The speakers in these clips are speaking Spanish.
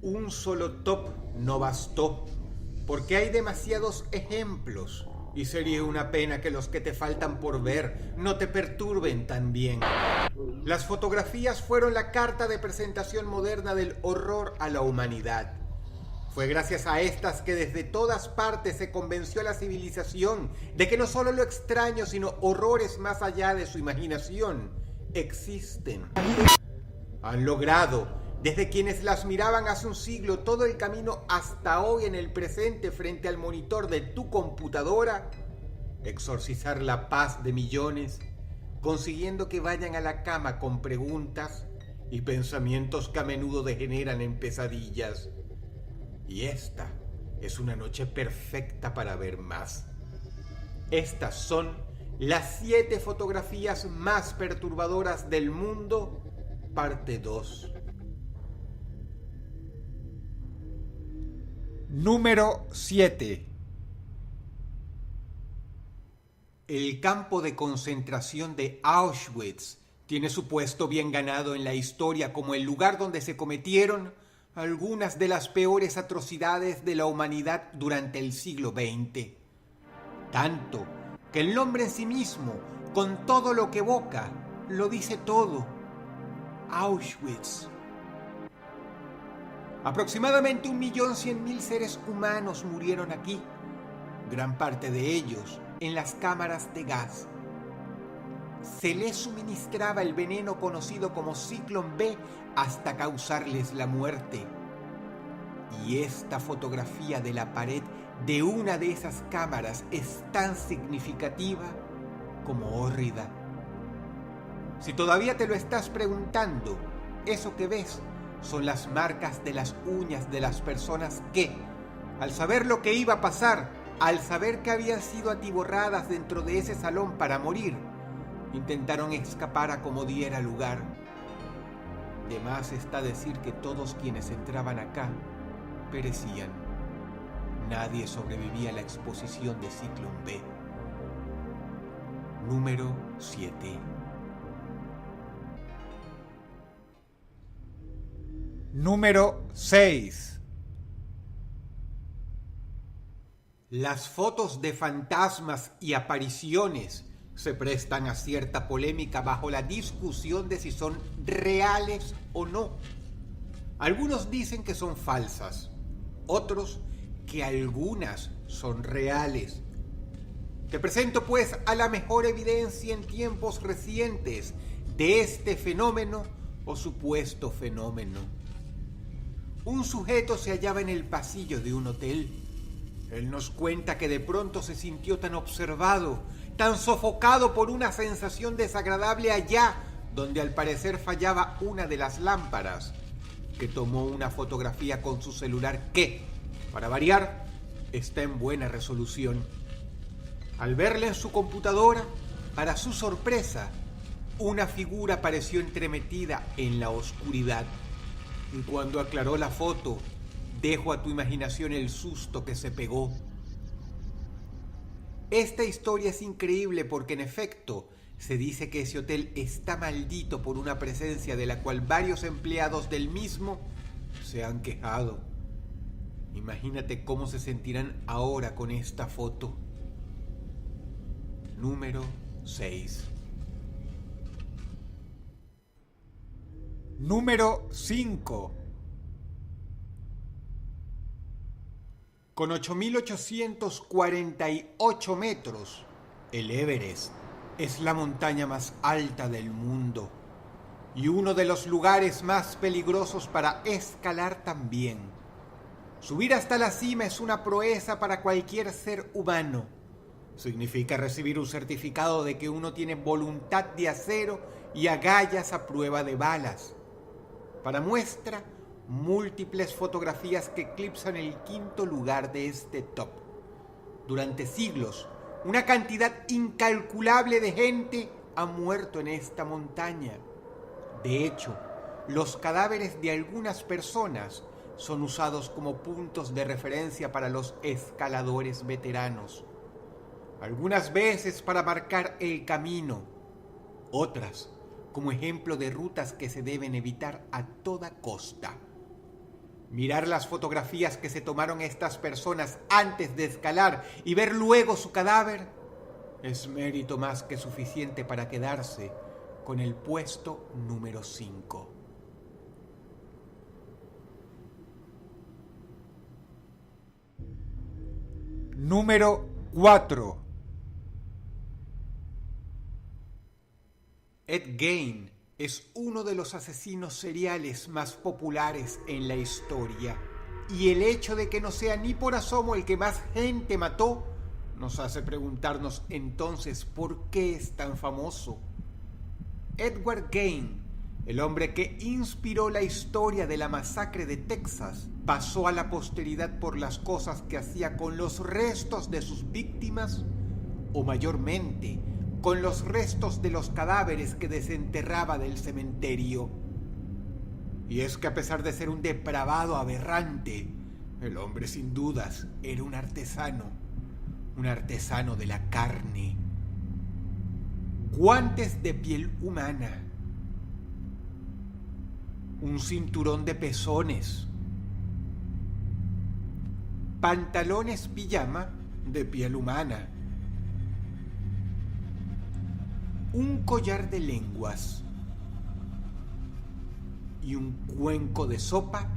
Un solo top no bastó, porque hay demasiados ejemplos y sería una pena que los que te faltan por ver no te perturben también. Las fotografías fueron la carta de presentación moderna del horror a la humanidad. Fue gracias a estas que desde todas partes se convenció a la civilización de que no solo lo extraño, sino horrores más allá de su imaginación existen. Han logrado, desde quienes las miraban hace un siglo, todo el camino hasta hoy en el presente frente al monitor de tu computadora, exorcizar la paz de millones, consiguiendo que vayan a la cama con preguntas y pensamientos que a menudo degeneran en pesadillas. Y esta es una noche perfecta para ver más. Estas son las 7 fotografías más perturbadoras del mundo, parte 2. Número 7. El campo de concentración de Auschwitz tiene su puesto bien ganado en la historia como el lugar donde se cometieron algunas de las peores atrocidades de la humanidad durante el siglo XX. Tanto que el nombre en sí mismo, con todo lo que evoca, lo dice todo. Auschwitz. Aproximadamente 1.100.000 seres humanos murieron aquí, gran parte de ellos en las cámaras de gas. Se les suministraba el veneno conocido como Ciclón B hasta causarles la muerte. Y esta fotografía de la pared de una de esas cámaras es tan significativa como hórrida. Si todavía te lo estás preguntando, eso que ves son las marcas de las uñas de las personas que, al saber lo que iba a pasar, al saber que habían sido atiborradas dentro de ese salón para morir, intentaron escapar a como diera lugar. De más está decir que todos quienes entraban acá perecían. Nadie sobrevivía a la exposición de Ciclón B. Número 7. Número 6. Las fotos de fantasmas y apariciones se prestan a cierta polémica bajo la discusión de si son reales o no. Algunos dicen que son falsas, otros que algunas son reales. Te presento pues a la mejor evidencia en tiempos recientes de este fenómeno o supuesto fenómeno. Un sujeto se hallaba en el pasillo de un hotel. Él nos cuenta que de pronto se sintió tan observado, tan sofocado por una sensación desagradable allá, donde al parecer fallaba una de las lámparas, que tomó una fotografía con su celular que, para variar, está en buena resolución. Al verla en su computadora, para su sorpresa, una figura apareció entremetida en la oscuridad. Y cuando aclaró la foto, dejo a tu imaginación el susto que se pegó. Esta historia es increíble porque en efecto se dice que ese hotel está maldito por una presencia de la cual varios empleados del mismo se han quejado. Imagínate cómo se sentirán ahora con esta foto. Número 6. Número 5. Con 8.848 metros, el Everest es la montaña más alta del mundo y uno de los lugares más peligrosos para escalar también. Subir hasta la cima es una proeza para cualquier ser humano. Significa recibir un certificado de que uno tiene voluntad de acero y agallas a prueba de balas. Para muestra, múltiples fotografías que eclipsan el 5º lugar de este top. Durante siglos, una cantidad incalculable de gente ha muerto en esta montaña. De hecho, los cadáveres de algunas personas son usados como puntos de referencia para los escaladores veteranos. Algunas veces para marcar el camino, otras como ejemplo de rutas que se deben evitar a toda costa. Mirar las fotografías que se tomaron estas personas antes de escalar y ver luego su cadáver es mérito más que suficiente para quedarse con el puesto número 5. Número 4. Ed Gein es uno de los asesinos seriales más populares en la historia. Y el hecho de que no sea ni por asomo el que más gente mató nos hace preguntarnos entonces por qué es tan famoso. Edward Gein, el hombre que inspiró la historia de la masacre de Texas, pasó a la posteridad por las cosas que hacía con los restos de sus víctimas, o mayormente con los restos de los cadáveres que desenterraba del cementerio. Y es que a pesar de ser un depravado aberrante, el hombre sin dudas era un artesano de la carne. Guantes de piel humana, un cinturón de pezones, pantalones pijama de piel humana, un collar de lenguas y un cuenco de sopa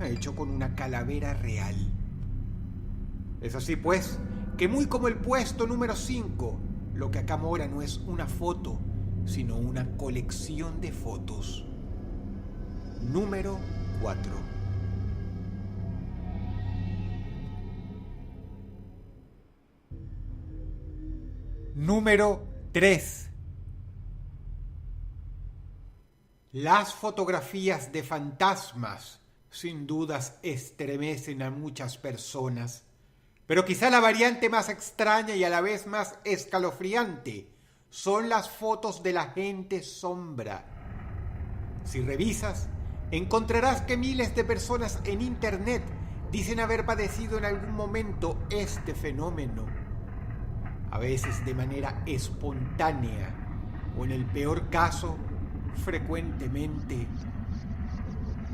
hecho con una calavera real. Es así pues, que muy como el puesto número 5, lo que acá mora no es una foto, sino una colección de fotos. Número 4. Número 3. Las fotografías de fantasmas sin dudas estremecen a muchas personas, pero quizá la variante más extraña y a la vez más escalofriante son las fotos de la gente sombra. Si revisas, encontrarás que miles de personas en internet dicen haber padecido en algún momento este fenómeno, a veces de manera espontánea o en el peor caso, frecuentemente.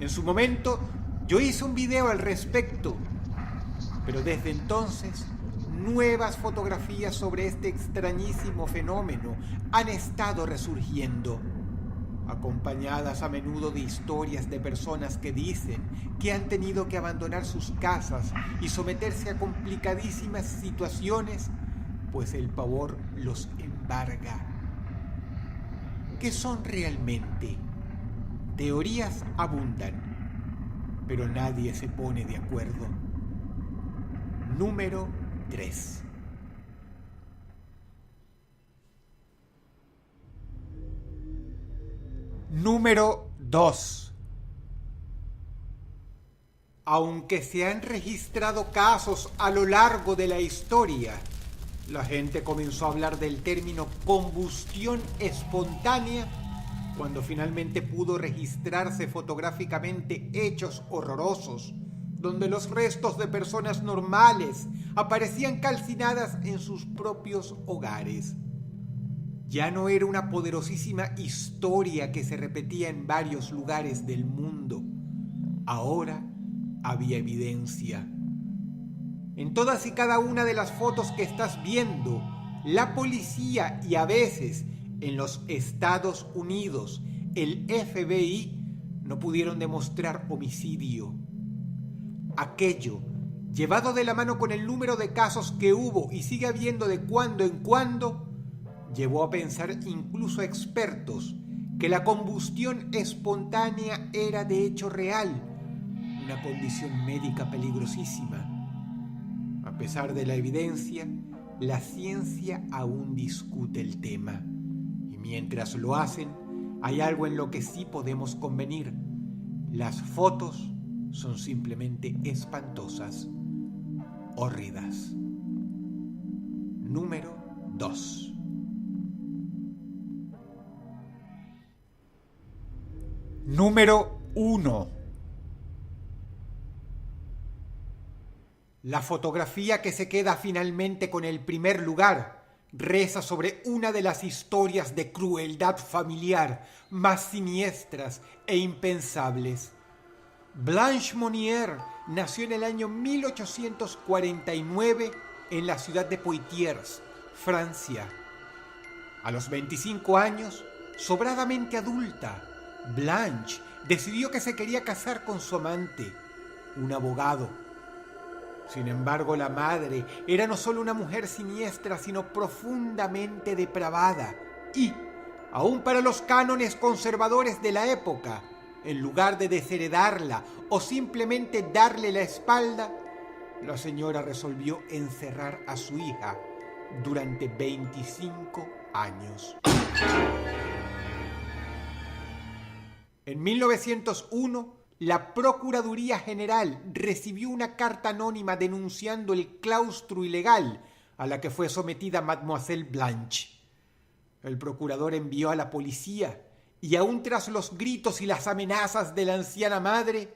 En su momento yo hice un video al respecto, pero desde entonces nuevas fotografías sobre este extrañísimo fenómeno han estado resurgiendo, acompañadas a menudo de historias de personas que dicen que han tenido que abandonar sus casas y someterse a complicadísimas situaciones, pues el pavor los embarga. ¿Qué son realmente? Teorías abundan, pero nadie se pone de acuerdo. Número 3. Número 2. Aunque se han registrado casos a lo largo de la historia, la gente comenzó a hablar del término combustión espontánea cuando finalmente pudo registrarse fotográficamente hechos horrorosos, donde los restos de personas normales aparecían calcinadas en sus propios hogares. Ya no era una poderosísima historia que se repetía en varios lugares del mundo. Ahora había evidencia. En todas y cada una de las fotos que estás viendo, la policía y a veces en los Estados Unidos, el FBI, no pudieron demostrar homicidio. Aquello, llevado de la mano con el número de casos que hubo y sigue habiendo de cuando en cuando, llevó a pensar incluso a expertos que la combustión espontánea era de hecho real, una condición médica peligrosísima. A pesar de la evidencia, la ciencia aún discute el tema. Y mientras lo hacen, hay algo en lo que sí podemos convenir. Las fotos son simplemente espantosas, hórridas. Número 2. Número 1. La fotografía que se queda finalmente con el primer lugar reza sobre una de las historias de crueldad familiar más siniestras e impensables. Blanche Monnier nació en el año 1849 en la ciudad de Poitiers, Francia. A los 25 años, sobradamente adulta, Blanche decidió que se quería casar con su amante, un abogado. Sin embargo, la madre era no solo una mujer siniestra, sino profundamente depravada y, aun para los cánones conservadores de la época, en lugar de desheredarla o simplemente darle la espalda, la señora resolvió encerrar a su hija durante 25 años. En 1901, la Procuraduría General recibió una carta anónima denunciando el claustro ilegal a la que fue sometida Mademoiselle Blanche. El procurador envió a la policía y aún tras los gritos y las amenazas de la anciana madre,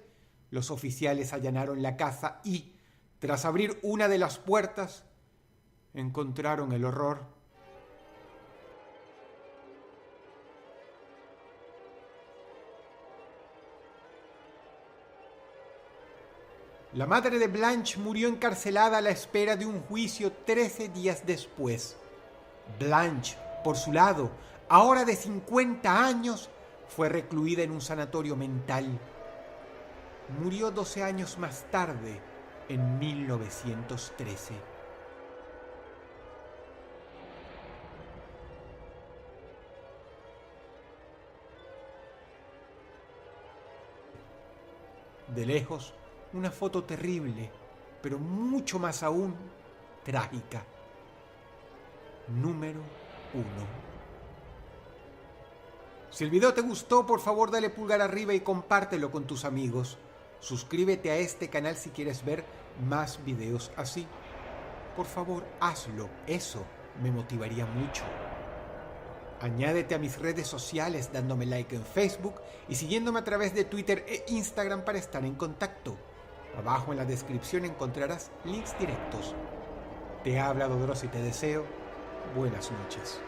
los oficiales allanaron la casa y, tras abrir una de las puertas, encontraron el horror. La madre de Blanche murió encarcelada a la espera de un juicio 13 días después. Blanche, por su lado, ahora de 50 años, fue recluida en un sanatorio mental. Murió 12 años más tarde, en 1913. De lejos, una foto terrible, pero mucho más aún trágica. Número 1. Si el video te gustó, por favor dale pulgar arriba y compártelo con tus amigos. Suscríbete a este canal si quieres ver más videos así. Por favor, hazlo, eso me motivaría mucho. Añádete a mis redes sociales dándome like en Facebook y siguiéndome a través de Twitter e Instagram para estar en contacto. Abajo en la descripción encontrarás links directos. Te ha hablado Dross y te deseo buenas noches.